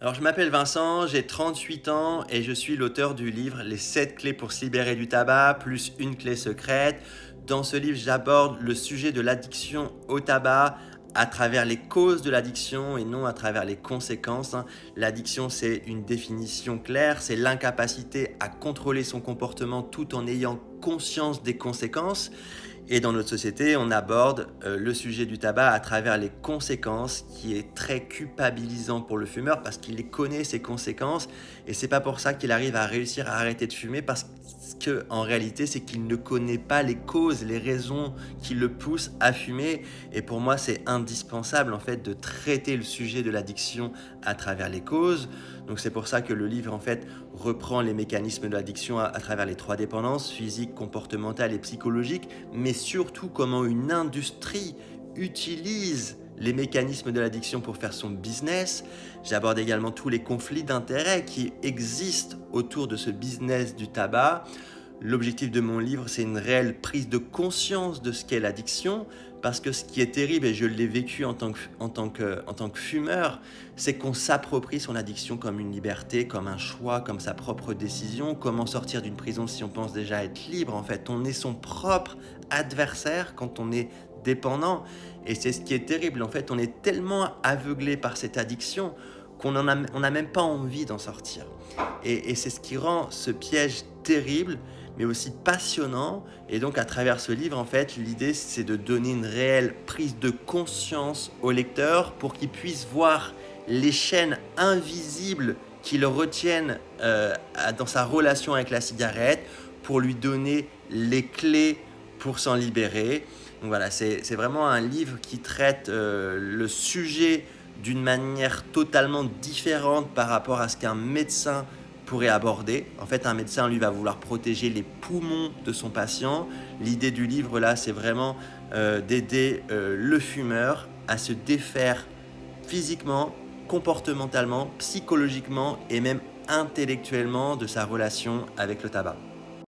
Alors, je m'appelle Vincent, j'ai 38 ans et je suis l'auteur du livre Les 7 clés pour se libérer du tabac, plus une clé secrète. Dans ce livre, j'aborde le sujet de l'addiction au tabac à travers les causes de l'addiction et non à travers les conséquences. L'addiction, c'est une définition claire, c'est l'incapacité à contrôler son comportement tout en ayant conscience des conséquences. Et dans notre société, on aborde le sujet du tabac à travers les conséquences, qui est très culpabilisant pour le fumeur parce qu'il les connaît, ces conséquences, et c'est pas pour ça qu'il arrive à réussir à arrêter de fumer, parce que en réalité, c'est qu'il ne connaît pas les causes, les raisons qui le poussent à fumer. Et pour moi, c'est indispensable en fait de traiter le sujet de l'addiction à travers les causes. Donc c'est pour ça que le livre en fait reprend les mécanismes de l'addiction à travers les 3 dépendances, physique, comportementale et psychologique, mais surtout comment une industrie utilise les mécanismes de l'addiction pour faire son business. J'aborde également tous les conflits d'intérêts qui existent autour de ce business du tabac. L'objectif de mon livre, c'est une réelle prise de conscience de ce qu'est l'addiction, parce que ce qui est terrible, et je l'ai vécu en tant que fumeur, c'est qu'on s'approprie son addiction comme une liberté, comme un choix, comme sa propre décision. Comment sortir d'une prison si on pense déjà être libre? En fait, on est son propre adversaire quand on est dépendant. Et c'est ce qui est terrible. En fait, on est tellement aveuglé par cette addiction qu'on n'a même pas envie d'en sortir. Et c'est ce qui rend ce piège terrible, mais aussi passionnant. Et donc, à travers ce livre, en fait, l'idée, c'est de donner une réelle prise de conscience au lecteur pour qu'il puisse voir les chaînes invisibles qui le retiennent dans sa relation avec la cigarette, pour lui donner les clés pour s'en libérer. Donc voilà, c'est vraiment un livre qui traite le sujet d'une manière totalement différente par rapport à ce qu'un médecin pourrait aborder. En fait, un médecin, lui, va vouloir protéger les poumons de son patient. L'idée du livre, là, c'est vraiment d'aider le fumeur à se défaire physiquement, comportementalement, psychologiquement et même intellectuellement de sa relation avec le tabac.